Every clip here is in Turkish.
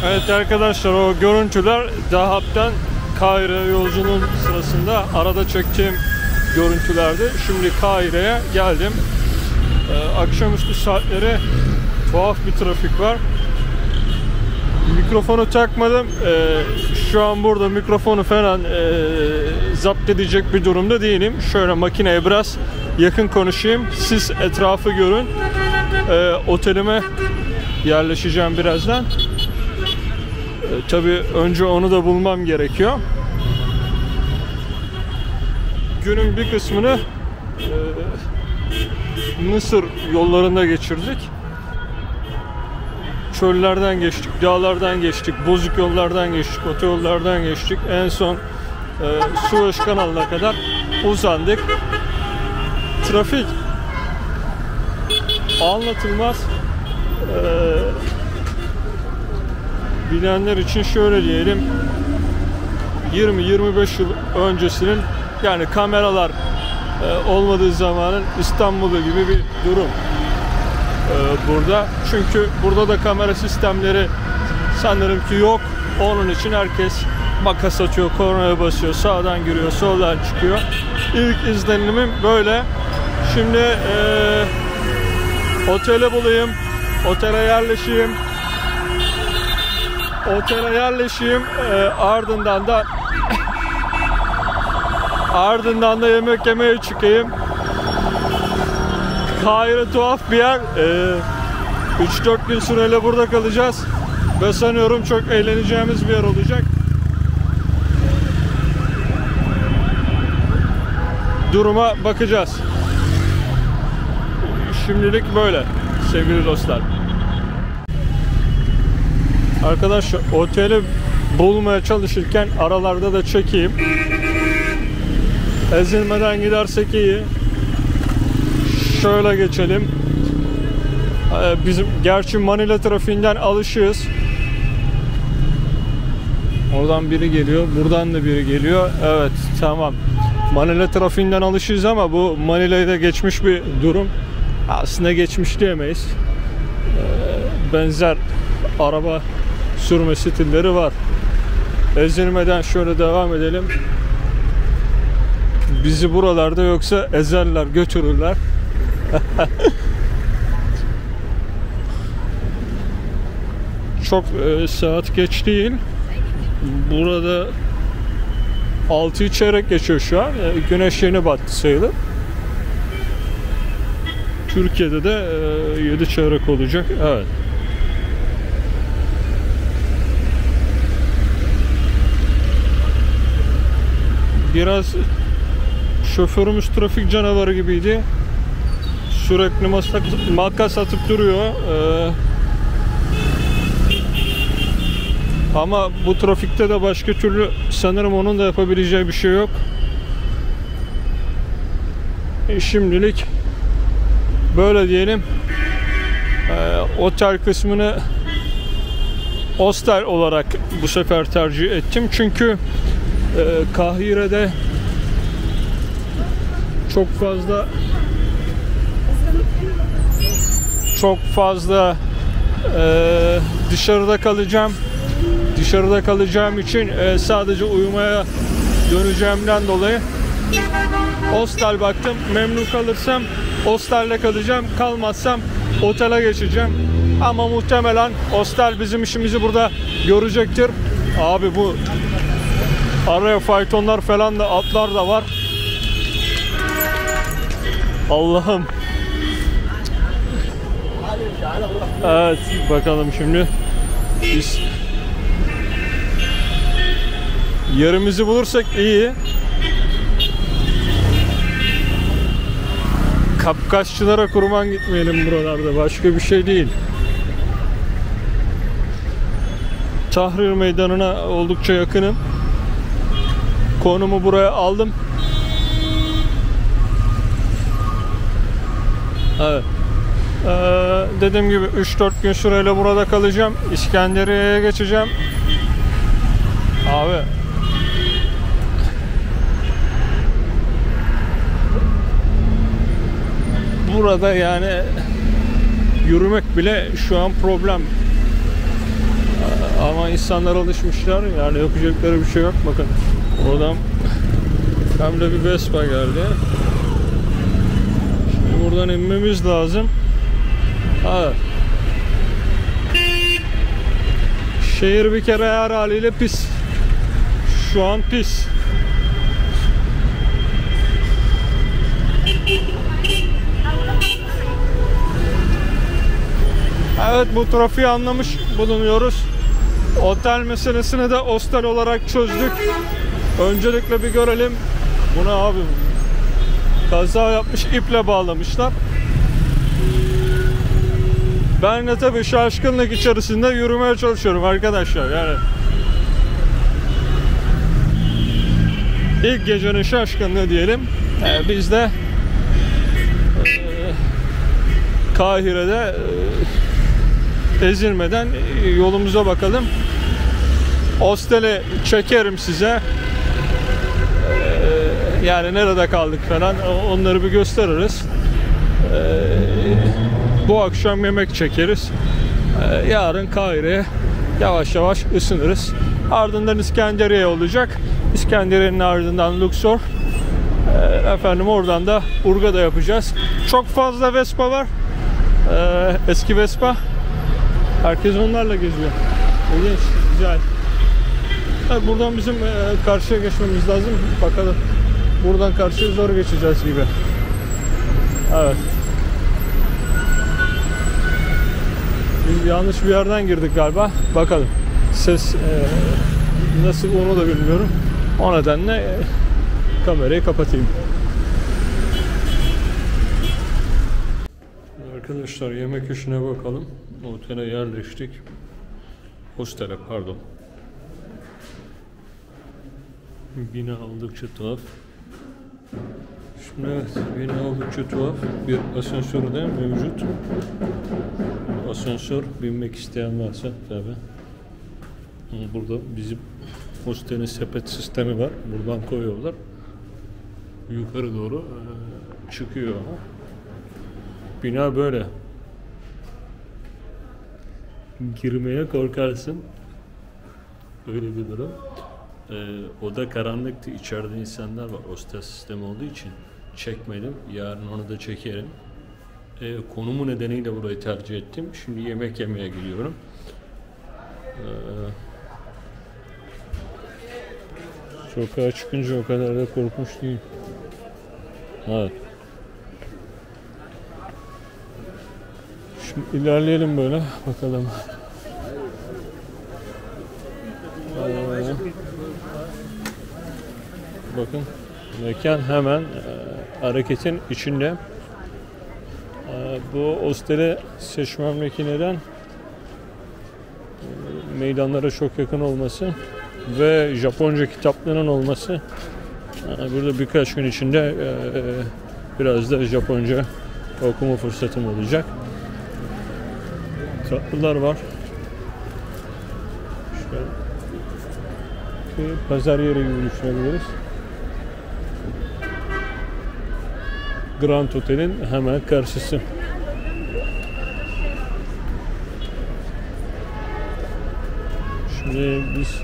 Evet arkadaşlar, o görüntüler Dahhab'dan Kahire yolculuğum sırasında arada çektiğim görüntülerdi. Şimdi Kahire'ye geldim. Akşamüstü saatleri tuhaf bir trafik var. Mikrofonu takmadım. Şu an burada mikrofonu falan zapt edecek bir durumda değilim. Şöyle makineye biraz yakın konuşayım. Siz etrafı görün. Otelime yerleşeceğim birazdan. Tabii önce onu da bulmam gerekiyor. Günün bir kısmını Mısır yollarında geçirdik. Çöllerden geçtik, dağlardan geçtik, bozuk yollardan geçtik, otoyollardan geçtik. En son Suez kanalına kadar uzandık. Trafik anlatılmaz. Bilenler için şöyle diyelim, 20-25 yıl öncesinin, yani kameralar olmadığı zamanın İstanbul'u gibi bir durum burada. Çünkü burada da kamera sistemleri sanırım ki yok. Onun için herkes makas atıyor, kornaya basıyor, sağdan giriyor, soldan çıkıyor. İlk izlenimim böyle. Şimdi otele bulayım, otele yerleşeyim. Ardından da yemek yemeye çıkayım. Kahire tuhaf bir yer. 3-4 gün süreyle burada kalacağız ve sanıyorum çok eğleneceğimiz bir yer olacak. Duruma bakacağız. Şimdilik böyle sevgili dostlar. Arkadaşlar, oteli bulmaya çalışırken aralarda da çekeyim. Ezilmeden gidersek iyi. Şöyle geçelim. Bizim gerçi Manila trafiğinden alışığız. Oradan biri geliyor, buradan da biri geliyor. Evet, tamam. Manila trafiğinden alışığız ama bu Manila'yı da geçmiş bir durum. Aslında geçmiş diyemeyiz. Benzer araba sürme stilleri var. Ezilmeden şöyle devam edelim. Bizi buralarda yoksa ezerler, götürürler. Çok saat geç değil. Burada 6'yı çeyrek geçiyor şu an. Güneş yeni battı sayılır. Türkiye'de de 7 çeyrek olacak. Evet. Biraz şoförümüz trafik canavarı gibiydi. Sürekli makas atıp duruyor. Ama bu trafikte de başka türlü sanırım onun da yapabileceği bir şey yok. Şimdilik böyle diyelim. Otel kısmını hostel olarak bu sefer tercih ettim. Çünkü Kahire'de çok fazla dışarıda kalacağım. Dışarıda kalacağım için sadece uyumaya döneceğimden dolayı hostel baktım. Memnun kalırsam hostelde kalacağım. Kalmazsam otele geçeceğim. Ama muhtemelen hostel bizim işimizi burada görecektir. Abi bu araya faytonlar falan da, atlar da var. Allah'ım. Evet, bakalım şimdi. Biz yerimizi bulursak iyi. Kapkaççılara kurban gitmeyelim buralarda. Başka bir şey değil. Tahrir Meydanı'na oldukça yakınım. Konumu buraya aldım. Evet. Dediğim gibi 3-4 gün süreyle burada kalacağım. İskenderiye'ye geçeceğim. Abi burada yani yürümek bile şu an problem. Ama Ama insanlar alışmışlar, yani yapacakları bir şey yok. Bakın oradan hem de bir Vespa geldi. Şimdi buradan inmemiz lazım. Evet. Şehir bir kere her haliyle pis. Şu an pis. Evet, bu trafiği anlamış bulunuyoruz. Otel meselesini de hostel olarak çözdük. Öncelikle bir görelim. Bu ne abi? Kaza yapmış, iple bağlamışlar. Ben de tabii şaşkınlık içerisinde yürümeye çalışıyorum arkadaşlar. Yani ilk gecenin şaşkınlığı diyelim. Biz de Kahire'de ezilmeden yolumuza bakalım. Hosteli çekerim size. Yani nerede kaldık falan, onları bir gösteririz. Bu akşam yemek çekeriz. Yarın Kahire'ye yavaş yavaş ısınırız. Ardından İskenderiye olacak. İskenderiye'nin ardından Luxor. Efendim oradan da Urga'da yapacağız. Çok fazla Vespa var. Eski Vespa. Herkes onlarla geziyor. İlginç, güzel. Evet, buradan bizim karşıya geçmemiz lazım. Bakalım. Buradan karşıya zor geçeceğiz gibi. Evet. Biz yanlış bir yerden girdik galiba. Bakalım. Ses nasıl, onu da bilmiyorum. O nedenle kamerayı kapatayım. Arkadaşlar, yemek işine bakalım. Otele yerleştik. Hostele, pardon. Bina oldukça tuhaf. Şimdi evet, bina oldukça tuhaf. Bir asansör de mevcut. Asansör, binmek isteyen varsa tabi. Burada bizim hostelin sepet sistemi var. Buradan koyuyorlar. Yukarı doğru çıkıyor. Bina böyle. Girmeye korkarsın. Öyle bir durum. Oda karanlıktı. İçeride insanlar var. Hostel sistemi olduğu için çekmedim. Yarın onu da çekerim. Konumu nedeniyle burayı tercih ettim. Şimdi yemek yemeye gidiyorum. Sokağa çıkınca o kadar da korkmuş değil. Evet. Şimdi ilerleyelim böyle. Bakalım. Bakın. Mekan hemen hareketin içinde. Bu hostele seçmemdeki neden meydanlara çok yakın olması ve Japonca kitaplığının olması. Burada birkaç gün içinde biraz da Japonca okuma fırsatım olacak. Tatlılar var. Şöyle pazar yeri gibi düşünebiliriz. Grand Hotel'in hemen karşısı. Şimdi biz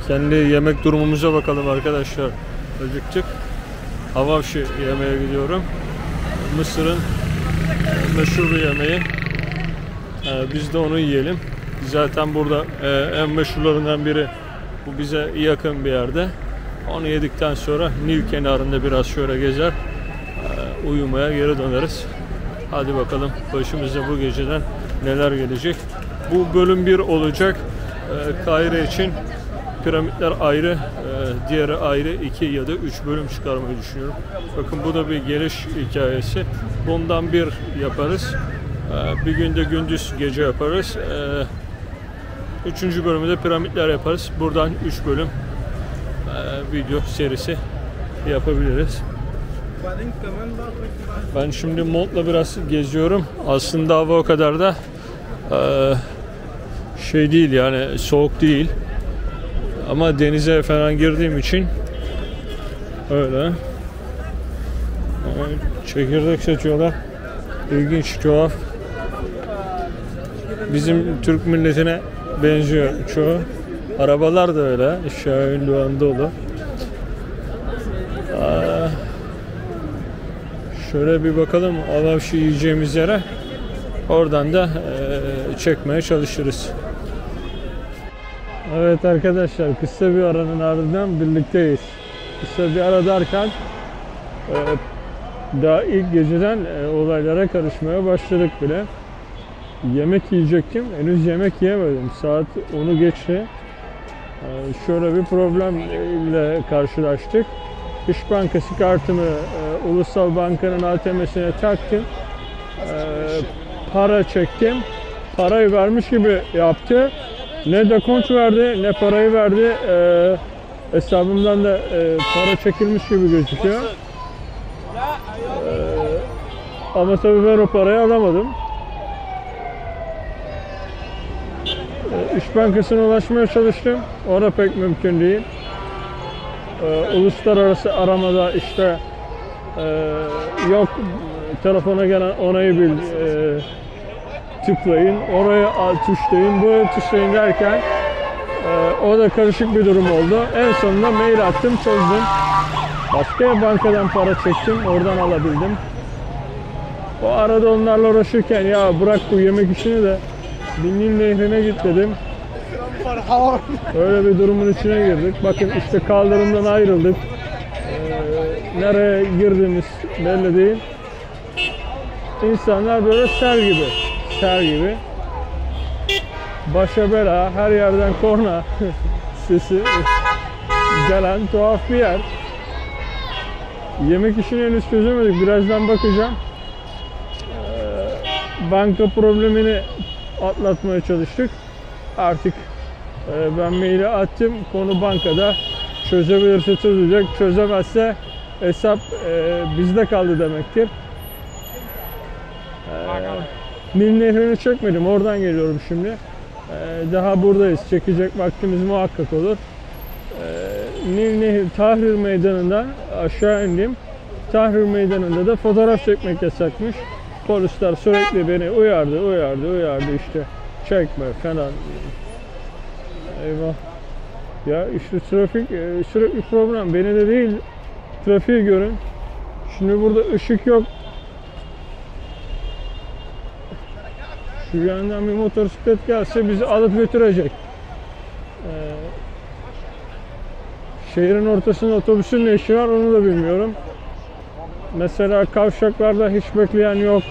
kendi yemek durumumuza bakalım arkadaşlar. Acıktık. Havavşi yemeğe gidiyorum. Mısır'ın meşhur bir yemeği. Biz de onu yiyelim. Zaten burada en meşhurlarından biri. Bu bize yakın bir yerde. Onu yedikten sonra Nil kenarında biraz şöyle gezer, uyumaya geri döneriz. Hadi bakalım başımıza bu geceden neler gelecek. Bu bölüm 1 olacak. Kahire için piramitler ayrı, diğeri ayrı 2 ya da 3 bölüm çıkarmayı düşünüyorum. Bakın bu da bir geliş hikayesi. Bundan bir yaparız. Bir günde gündüz gece yaparız. 3. bölümde piramitler yaparız. Buradan 3 bölüm video serisi yapabiliriz. Ben şimdi montla biraz geziyorum. Aslında hava o kadar da şey değil, yani soğuk değil. Ama denize falan girdiğim için öyle. Çekirdek satıyorlar. İlginç, tuhaf. Bizim Türk milletine benziyor çoğu. Arabalar da öyle. Şahin Doğan dolu. Şöyle bir bakalım Alavşı yiyeceğimiz yere. Oradan da çekmeye çalışırız. Evet arkadaşlar, kısa bir aranın ardından birlikteyiz. Kısa bir ara derken daha ilk geceden olaylara karışmaya başladık bile. Yemek yiyecektim. Henüz yemek yiyemedim. Saat 10'u geçti. Şöyle bir problemle karşılaştık. İş Bankası kartımı Ulusal Banka'nın ATM'sine taktım. Para çektim. Parayı vermiş gibi yaptı. Ne dekont verdi ne parayı verdi. Hesabımdan da para çekilmiş gibi gözüküyor. Ama tabii ben o parayı alamadım. İş Bankası'na ulaşmaya çalıştım. O da pek mümkün değil. Uluslararası aramada işte yok telefona gelen onayı tıklayın, oraya tuşlayın, buraya tuşlayın derken o da karışık bir durum oldu. En sonunda mail attım, çözdüm. Başka bankadan para çektim, oradan alabildim. O arada onlarla uğraşırken ya bırak bu yemek işini de Nil Nehri'ne git dedim. Öyle bir durumun içine girdik. Bakın işte kaldırımdan ayrıldık. Nereye girdiğimiz belli değil. İnsanlar böyle sel gibi. Başa bela, her yerden korna sesi gelen tuhaf bir yer. Yemek işini henüz çözemedik. Birazdan bakacağım. Banka problemini atlatmaya çalıştık. Artık ben maili attım. Konu bankada. Çözebilirse çözecek. Çözemezse hesap bizde kaldı demektir. Nil Nehri'ni çekmedim. Oradan geliyorum şimdi. Daha buradayız. Çekecek vaktimiz muhakkak olur. Nil Nehri Tahrir Meydanı'ndan aşağı indim. Tahrir Meydanı'nda da fotoğraf çekmek yasakmış. Polisler sürekli beni uyardı işte çekme falan. Eyvah. Ya işte trafik sürekli problem. Beni de değil, trafiği görün. Şimdi burada ışık yok. Şu yandan bir motosiklet gelse bizi alıp götürecek. Şehrin ortasında otobüsün ne işi var onu da bilmiyorum. Mesela kavşaklarda hiç bekleyen yok.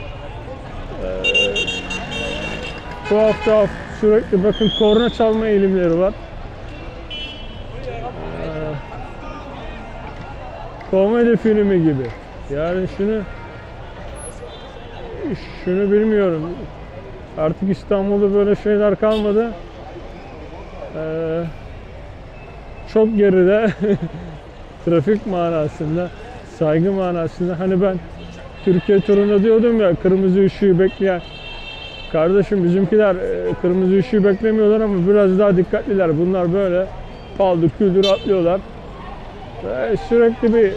Tuhaf sürekli bakın korna çalma eğilimleri var. Komedi filmi gibi. Yani şunu bilmiyorum. Artık İstanbul'da böyle şeyler kalmadı. Çok geride trafik manasında, saygı manasında. Hani ben Türkiye turunda diyordum ya, kırmızı ışığı bekleyen. Kardeşim bizimkiler kırmızı ışığı beklemiyorlar ama biraz daha dikkatliler. Bunlar böyle paldır küldür atlıyorlar. Ve sürekli bir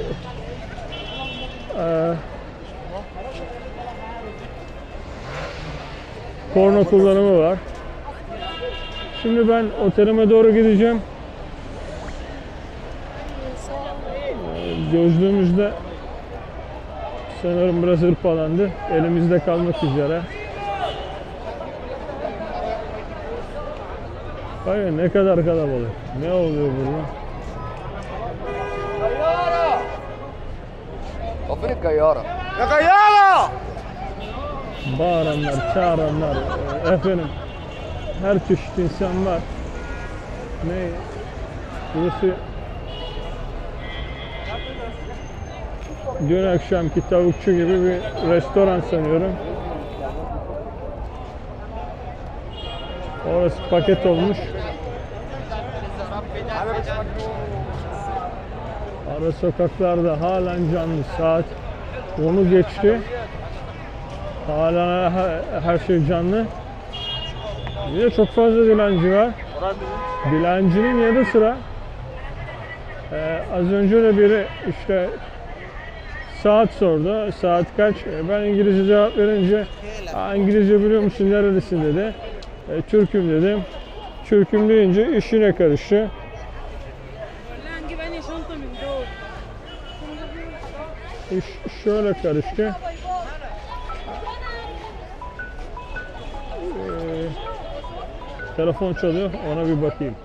korna kullanımı var. Şimdi ben otelime doğru gideceğim. Gözlüğümüzde sanırım biraz hırpalandı. Elimizde kalmak üzere. Bakın ne kadar kalabalık. Ne oluyor burada? Bağıranlar, çağıranlar, efendim her çeşit insan var. Ne? Burası dün akşamki tavukçu gibi bir restoran sanıyorum. Orası paket olmuş. Ara sokaklarda halen canlı. Saat 10'u geçti. Hala her şey canlı. Bir de çok fazla dilenci var. Dilencinin yanı sıra az önce de biri işte saat sordu. Saat kaç? Ben İngilizce cevap verince İngilizce biliyor musun, nerelisin dedi. Türk'üm dedim. Türk'üm deyince işine karıştı. İş şöyle karıştı. Telefon çalıyor, ona bir bakayım.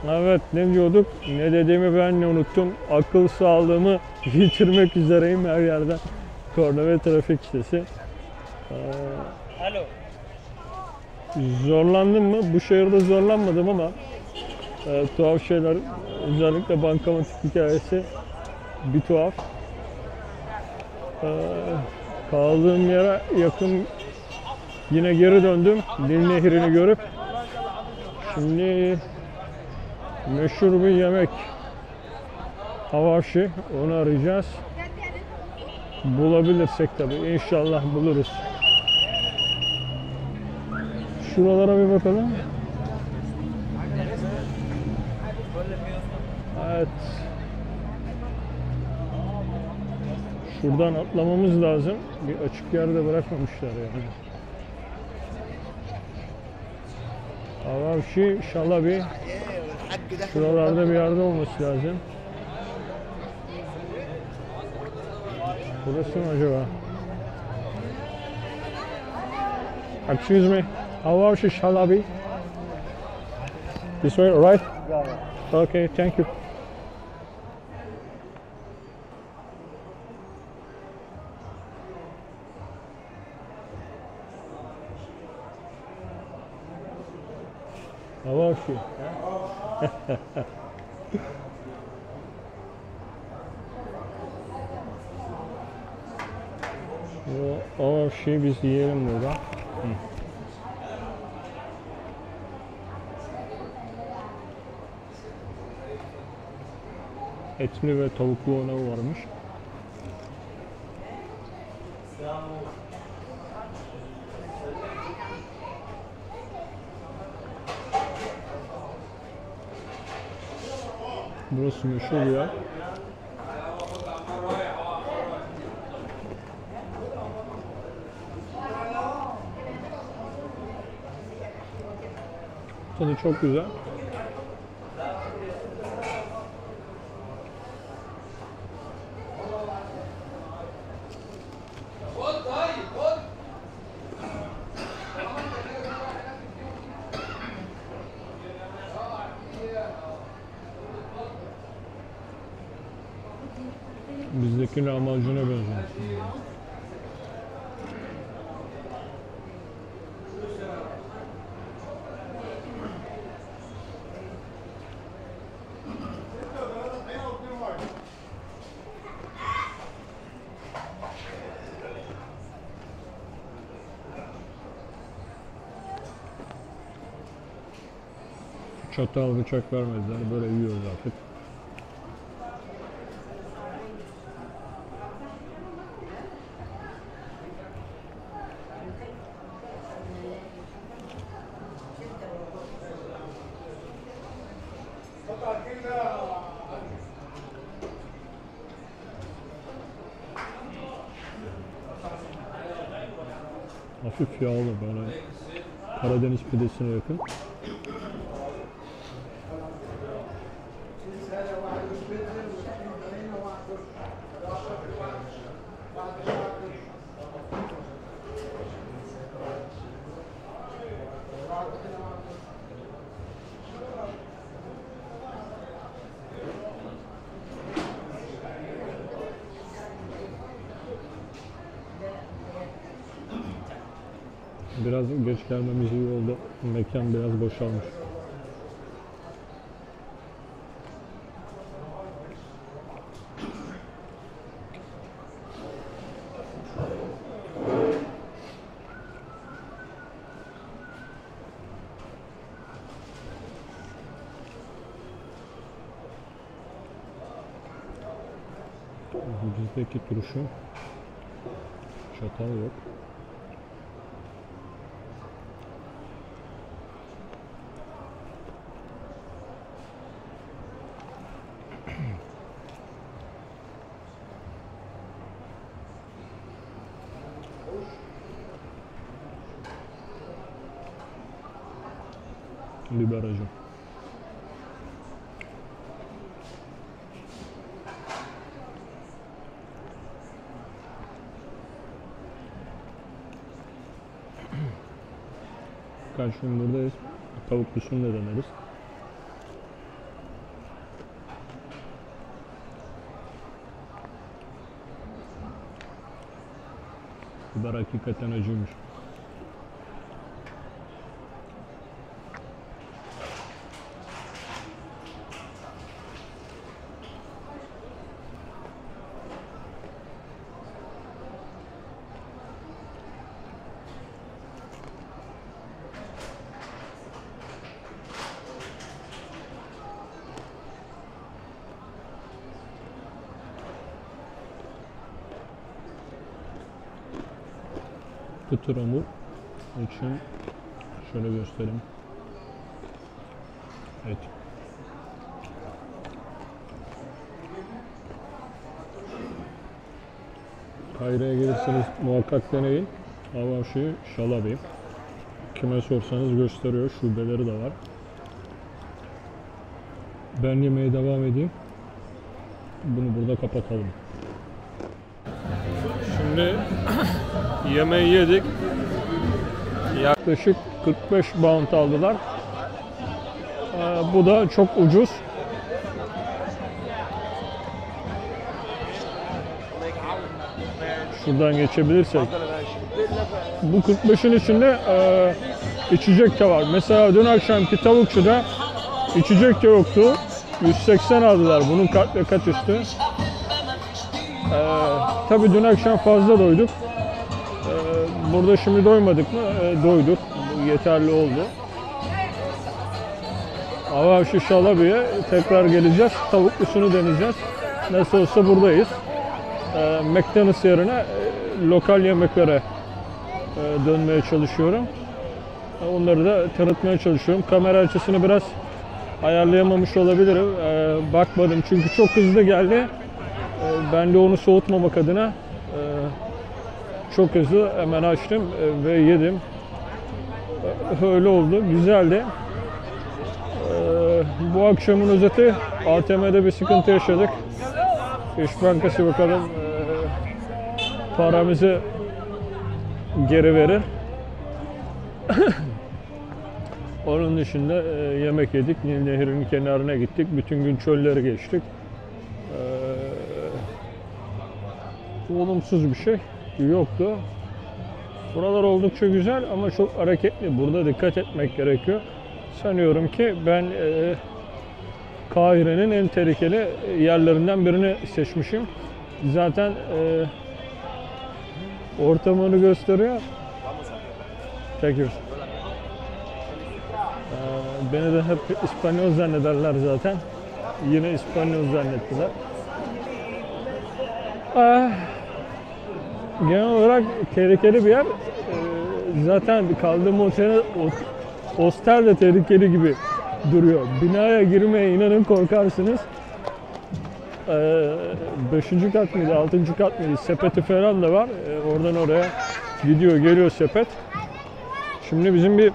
Evet, ne diyorduk? Ne dediğimi ben de unuttum. Akıl sağlığımı yitirmek üzereyim her yerden. Korna ve trafik sesi. Alo. Zorlandım mı? Bu şehirde zorlanmadım ama tuhaf şeyler, özellikle bankamatik hikayesi bir tuhaf. Kaldığım yere yakın yine geri döndüm. Nil Nehri'ni görüp. Şimdi meşhur bir yemek, Havashi, onu arayacağız. Bulabilirsek tabii, inşallah buluruz. Şuralara bir bakalım. Evet. Şuradan atlamamız lazım. Bir açık yerde bırakmamışlar yani. Havashi inşallah bir şuralarda bir yerde olması lazım. Burası mı acaba? Excuse me. Havashi Shalabi. This way, right? Okay, thank you. Havashi. O şey biz yiyelim burada. Etli ve tavuklu ona varmış. Burası meşhur ya. Tadı çok güzel. Bizdeki lahmacuna benziyor. Çatal bıçak vermediler, böyle yiyoruz artık. Hafif yağlı, böyle Karadeniz pidesine yakın. Biraz geç gelmemiz iyi oldu. Mekan biraz boşalmış. Bizdeki turşu, çatal yok. Biber acı. Kaç gün buradayız. Tavuklusunu da deneriz. Biber hakikaten acıymış. Kıtır hamur için şöyle göstereyim. Evet. Kahire'ye gelirseniz muhakkak deneyin. Avavşi Şalabi. Kime sorsanız gösteriyor. Şubeleri de var. Ben yemeğe devam edeyim. Bunu burada kapatalım. Şimdi yemeği yedik. Yaklaşık 45 pound aldılar. Bu da çok ucuz. Şuradan geçebilirsek. Bu 45'in içinde içecek de var. Mesela dün akşamki tavukçuda içecek de yoktu. 180 aldılar. Bunun kat ve kat üstü. Tabii dün akşam fazla doyduk. Burada şimdi doymadık mı? Doyduk. Yeterli oldu. Avavşi Şalabi'ye tekrar geleceğiz. Tavuklusunu deneyeceğiz. Nasıl olsa buradayız. McDonald's yerine lokal yemeklere dönmeye çalışıyorum. Onları da tanıtmaya çalışıyorum. Kamera açısını biraz ayarlayamamış olabilirim. Bakmadım çünkü çok hızlı geldi. Ben de onu soğutmamak adına çok hızlı hemen açtım ve yedim. Öyle oldu. Güzeldi. Bu akşamın özeti, ATM'de bir sıkıntı yaşadık. İş Bankası bakalım paramızı geri verir. Onun dışında yemek yedik. Nil Nehri'nin kenarına gittik. Bütün gün çölleri geçtik. Olumsuz bir şey yoktu. Buralar oldukça güzel ama çok hareketli. Burada dikkat etmek gerekiyor. Sanıyorum ki ben Kahire'nin en tehlikeli yerlerinden birini seçmişim. Zaten ortamını gösteriyor. Çekiyoruz. Beni de hep İspanyol zannederler zaten. Yine İspanyol zannettiler. Genel olarak tehlikeli bir yer. Zaten kaldığım hostel de tehlikeli gibi duruyor. Binaya girmeye inanın korkarsınız. 5. kat mıydı, 6. kat mıydı? Sepeti falan da var. Oradan oraya gidiyor, geliyor sepet. Şimdi bizim bir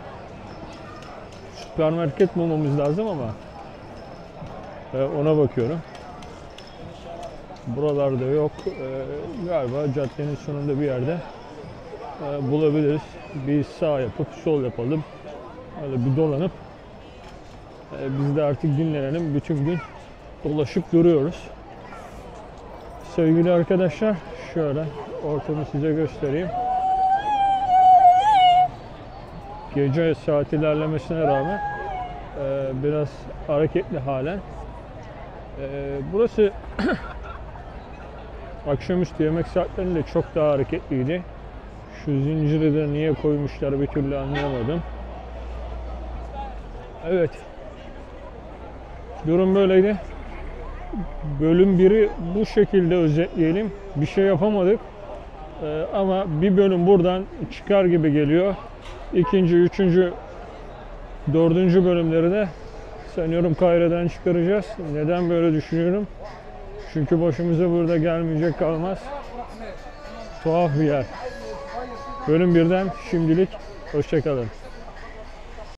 süpermarket bulmamız lazım ama ona bakıyorum. Buralarda yok. Galiba caddenin sonunda bir yerde bulabiliriz. Bir sağ yapıp sol yapalım. Öyle bir dolanıp biz de artık dinlenelim. Bütün gün dolaşıp duruyoruz. Sevgili arkadaşlar, şöyle ortamı size göstereyim. Gece saat ilerlemesine rağmen biraz hareketli halen. Burası akşamüstü yemek saatlerinde çok daha hareketliydi. Şu zinciri de niye koymuşlar bir türlü anlayamadım. Evet. Durum böyleydi. Bölüm 1'i bu şekilde özetleyelim. Bir şey yapamadık. Ama bir bölüm buradan çıkar gibi geliyor. İkinci, üçüncü, dördüncü bölümleri de sanıyorum Kahire'den çıkaracağız. Neden böyle düşünüyorum? Çünkü başımıza burada gelmeyecek kalmaz. Tuhaf bir yer. Bölüm 1'den şimdilik hoşça kalın.